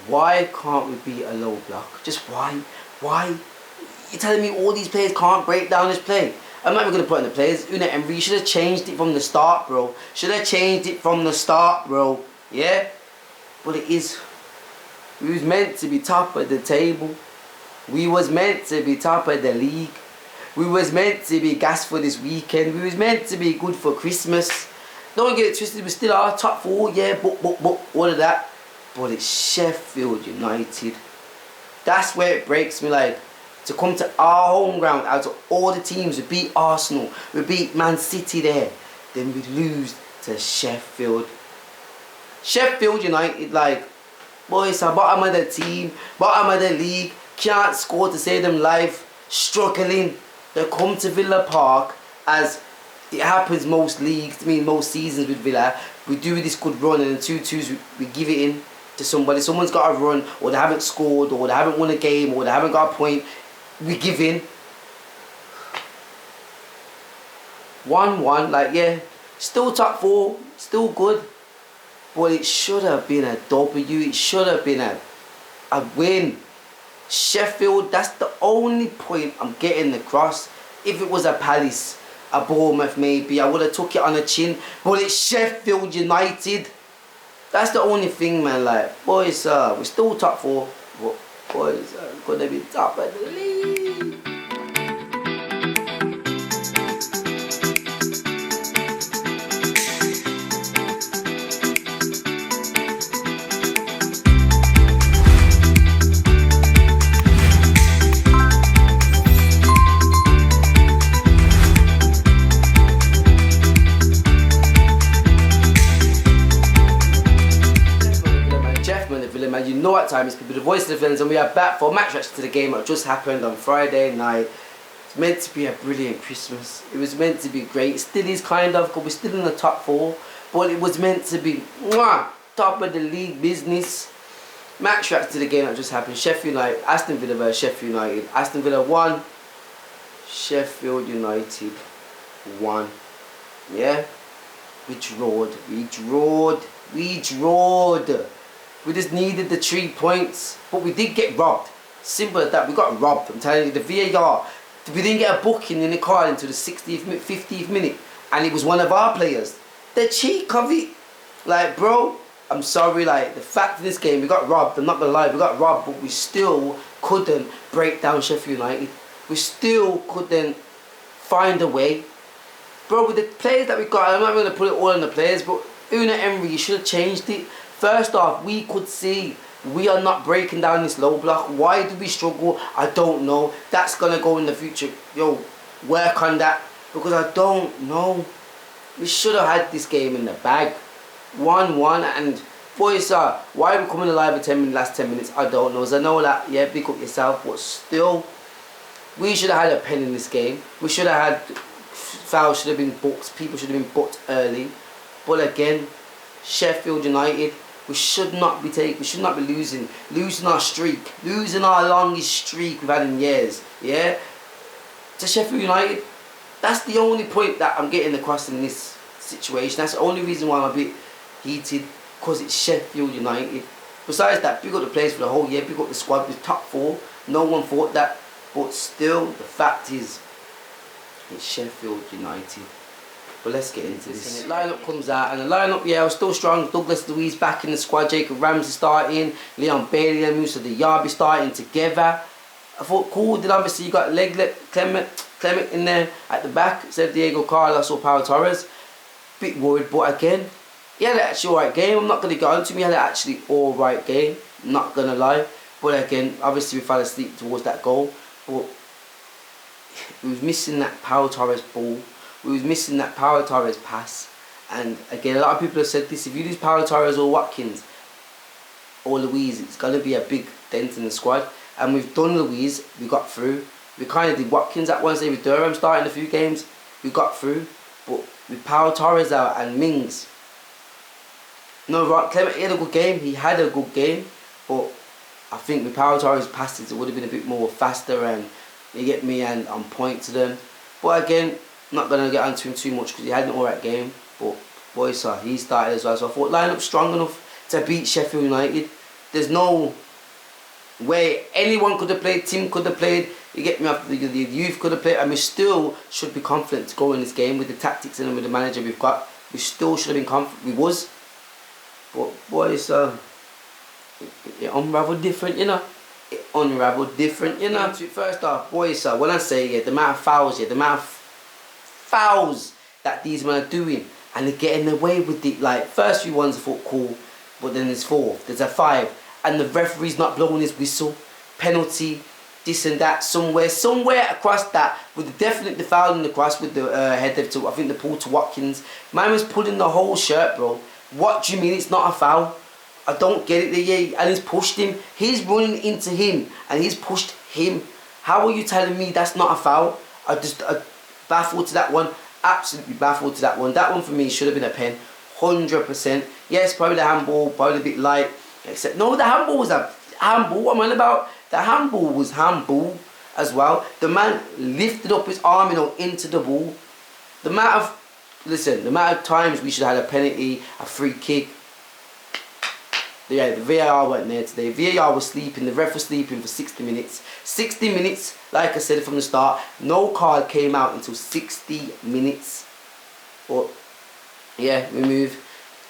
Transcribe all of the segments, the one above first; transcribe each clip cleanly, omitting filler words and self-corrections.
Why can't we beat a low block? Just why? Why? You're telling me all these players can't break down this play? I'm not even going to put in the players. Unai Emery, you should have changed it from the start, bro. Should have changed it from the start, bro. Yeah? But it is. We was meant to be top of the table. We was meant to be top of the league. We was meant to be gas for this weekend. We was meant to be good for Christmas. Don't get it twisted, we still are top 4, yeah, but, all of that. But it's Sheffield United. That's where it breaks me, like, to come to our home ground out of all the teams. We beat Arsenal, we beat Man City there. Then we lose to Sheffield. Sheffield United, like, boys are bottom of the team, bottom of the league, can't score to save them life, struggling. They come to Villa Park, as it happens most leagues, most seasons with Villa. We do this good run and in 2-2s we give it in to somebody. Someone's got a run, or they haven't scored, or they haven't won a game, or they haven't got a point. We give in. 1-1, like, yeah, still top 4, still good. But it should have been a W. It should have been a win. Sheffield, that's the only point I'm getting across. If it was a Palace, a Bournemouth maybe, I would have took it on the chin. But it's Sheffield United. That's the only thing, man. Like, boys, we're still top 4. But boys, we're gonna be top of the league. Man, you know what time it's people, the voice of the villains, and we are back for match reaction to the game that just happened on Friday night. It's meant to be a brilliant Christmas. It was meant to be great. It still is kind of, because we're still in the top 4, but it was meant to be top of the league business. Match reaction to the game that just happened. Sheffield United, Aston Villa versus Sheffield United. Aston Villa 1, Sheffield United 1. Yeah, we drawed. We just needed the 3 points, but we did get robbed. Simple as that. We got robbed. I'm telling you, the VAR. We didn't get a booking in the card until the 60th, 50th minute, and it was one of our players. The cheek of it, like, bro. I'm sorry, like, the fact of this game, we got robbed. I'm not gonna lie, we got robbed, but we still couldn't break down Sheffield United. We still couldn't find a way, bro. With the players that we got, I'm not gonna put it all on the players, but Unai Emery, you should have changed it. First off, we could see we are not breaking down this low block. Why do we struggle? I don't know. That's going to go in the future. Yo, work on that. Because I don't know. We should have had this game in the bag. 1-1. And boys, why are we coming alive in last 10 minutes? I don't know. As I know that, yeah, pick up yourself. But still, we should have had a pen in this game. We should have had fouls should have been booked. People should have been booked early. But again, Sheffield United, we should not be losing our streak, losing our longest streak we've had in years, yeah, to Sheffield United. That's the only point that I'm getting across in this situation. That's the only reason why I'm a bit heated, because it's Sheffield United. Besides that, pick up the players for the whole year, pick up the squad with top 4. No one thought that, but still, the fact is, it's Sheffield United. But let's get into this. The lineup comes out, and the lineup, yeah, was still strong. Douglas Luiz back in the squad, Jacob Ramsey starting, Leon Bailey and Musa Diaby starting together. I thought, cool. Then obviously you got Leglet, Clement in there at the back, instead of Diego Carlos or Pau Torres. Bit worried, but again, he had an actually alright game. I'm not going to go on to him. He had an actually alright game, not going to lie. But again, obviously we fell asleep towards that goal. But we was missing that Pau Torres ball. We was missing that Pau Torres pass. And again, a lot of people have said this: if you lose Pau Torres or Watkins or Luiz, it's going to be a big dent in the squad. And we've done Luiz, we got through. We kind of did Watkins at one stage with Durham starting a few games, we got through. But with Pau Torres out and Mings, no, right, Clement, he had a good game. He had a good game, but I think with Pau Torres passes, it would have been a bit more faster and, you get me, and on point to them. But again, not going to get onto him too much because he had an alright game. But boys, he started as well. So I thought line up strong enough to beat Sheffield United. There's no way anyone could have played. Tim could have played. You get me off. The youth could have played, and we still should be confident to go in this game with the tactics and with the manager we've got. We still should have been confident. We was, but boys, it unravelled different, you know. It unravelled different, you know. First off, boys, when I say the amount of fouls, the amount of fouls that these men are doing, and they're getting away with it. Like first few ones I thought cool, but then there's 4, there's a 5, and the referee's not blowing his whistle. Penalty, this and that, somewhere across that, with definitely the foul in the cross with the header to, I think the pull to Watkins. Man was pulling the whole shirt, bro. What do you mean it's not a foul? I don't get it. Yeah, and he's pushed him. He's running into him, and he's pushed him. How are you telling me that's not a foul? I baffled to that one. Absolutely baffled to that one. That one for me should have been a pen, 100%. Yes, probably the handball, probably a bit light. Except no, the handball was a handball. What am I on about? The handball was handball as well. The man lifted up his arm, into the ball. The amount of times we should have had a penalty, a free kick. Yeah, the VAR weren't there today. VAR was sleeping. The ref was sleeping for 60 minutes. 60 minutes, like I said from the start, no card came out until 60 minutes. But yeah, we move.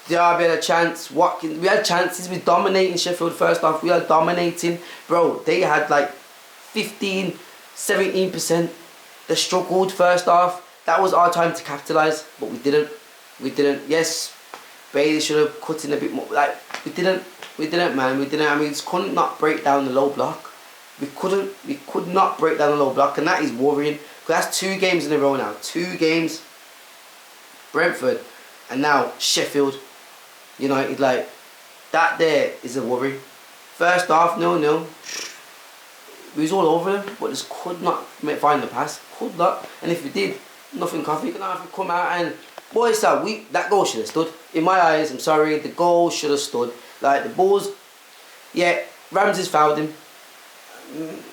Derby had a chance. Watkins, we had chances. We dominating Sheffield first half. We are dominating. Bro, they had like 15, 17%. They struggled first half. That was our time to capitalise, but we didn't. We didn't. Yes, Bailey should have cut in a bit more. Like, we didn't, man. We didn't. I mean, we just couldn't not break down the low block. We could not break down the low block, and that is worrying. Because that's 2 games in a row now. 2 games. Brentford, and now Sheffield United. Like, that there is a worry. First half, 0-0. We was all over them, but just could not find the pass. Could not. And if we did, nothing coffee. Now if we come out and boys, that goal should have stood. In my eyes, I'm sorry, the goal should have stood. Like the balls, yeah, Ramsey's fouled him.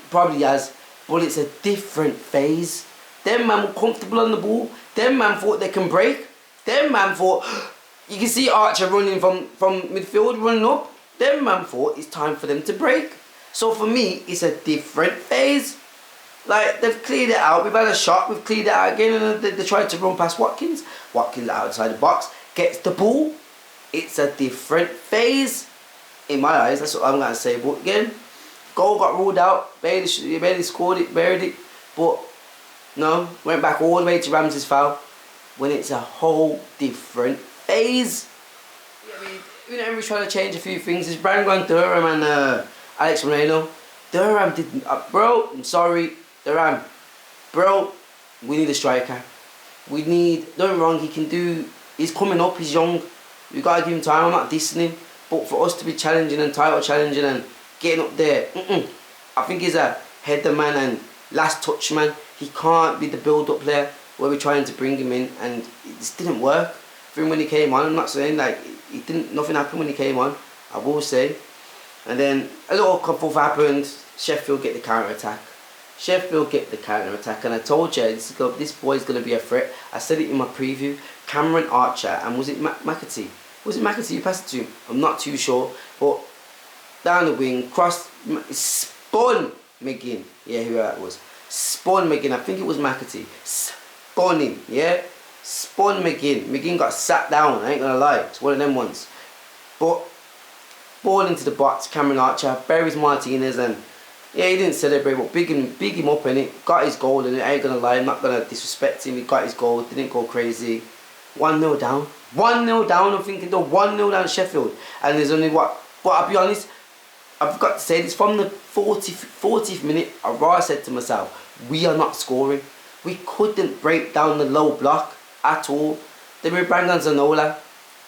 Probably has, but it's a different phase. Them man were comfortable on the ball. Them man thought they can break. Them man thought, you can see Archer running from midfield, running up. Them man thought it's time for them to break. So for me, it's a different phase. Like, they've cleared it out. We've had a shot. We've cleared it out again. And they tried to run past Watkins. Watkins outside the box. Gets the ball. It's a different phase. In my eyes, that's what I'm going to say. But again, goal got ruled out. Bailey scored it, buried it. But, no. Went back all the way to Ramsey's foul. When it's a whole different phase. Yeah, we're trying to change a few things. It's Brandon Durham and Alex Moreno. Durham didn't... bro, I'm sorry. Durham, bro, we need a striker. We need... Don't get me wrong, he can do... He's coming up, he's young. We've got to give him time. I'm not dissing him. But for us to be challenging and title challenging and getting up there... I think he's a header man and last touch man. He can't be the build-up player where we're trying to bring him in. And it just didn't work for him when he came on. I'm not saying, like, nothing happened when he came on. I will say. And then a little couple happened. Sheffield get the counter-attack. And I told you, this boy's going to be a threat. I said it in my preview. Cameron Archer, and was it McAtee? Was it McAtee you passed it to? I'm not too sure. But down the wing, cross, spun McGinn. Yeah, who that was. Spun McGinn. I think it was McAtee. Spun him, yeah? Spun McGinn. McGinn got sat down, I ain't going to lie. It's one of them ones. But ball into the box, Cameron Archer, buries Martinez, and yeah, he didn't celebrate, but big him up in it. Got his goal, and I ain't gonna lie, I'm not gonna disrespect him. He got his goal, didn't go crazy. 1-0 down. 1-0 down. I'm thinking, 1-0 down Sheffield, and there's only what? But I'll be honest, I've got to say this from the 40th minute. I said to myself, we are not scoring. We couldn't break down the low block at all. Then we bring on Zanola.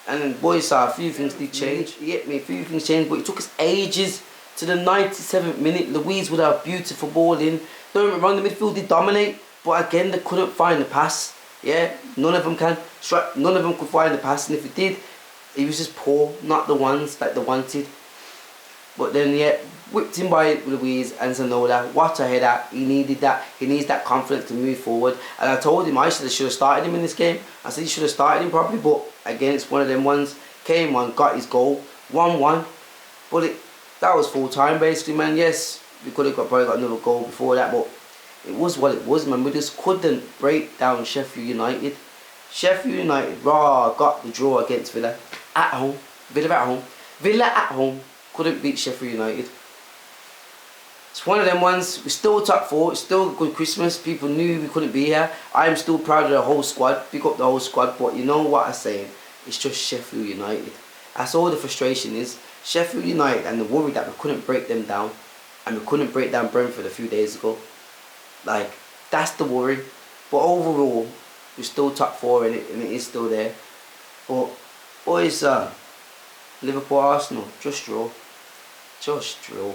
And then boys saw a few things did change. You get me? A few things changed, but it took us ages. To the 97th minute, Louise would have a beautiful ball in. Don't get me wrong, the midfield did dominate, but again they couldn't find the pass. Yeah, none of them could find the pass, and if it did, it was just poor, not the ones that they wanted. But then yeah, whipped in by Louise and Zanola. What a header! He needed that. He needs that confidence to move forward. And I told him I should have started him in this game. I said he should have started him probably, but again it's one of them ones. Came on, got his goal, 1-1. But that was full time basically, man. Yes, we could have probably got another goal before that, but it was what it was, man. We just couldn't break down Sheffield United. Sheffield United, got the draw against Villa at home. Villa at home. Villa at home couldn't beat Sheffield United. It's one of them ones. We're still top 4. It's still a good Christmas. People knew we couldn't be here. I'm still proud of the whole squad. Pick up the whole squad. But you know what I'm saying? It's just Sheffield United. That's all the frustration is. Sheffield United and the worry that we couldn't break them down. And we couldn't break down Brentford a few days ago. Like, that's the worry. But overall, we're still top 4 in it, and it is still there. But boys, Liverpool, Arsenal, just draw. Just draw.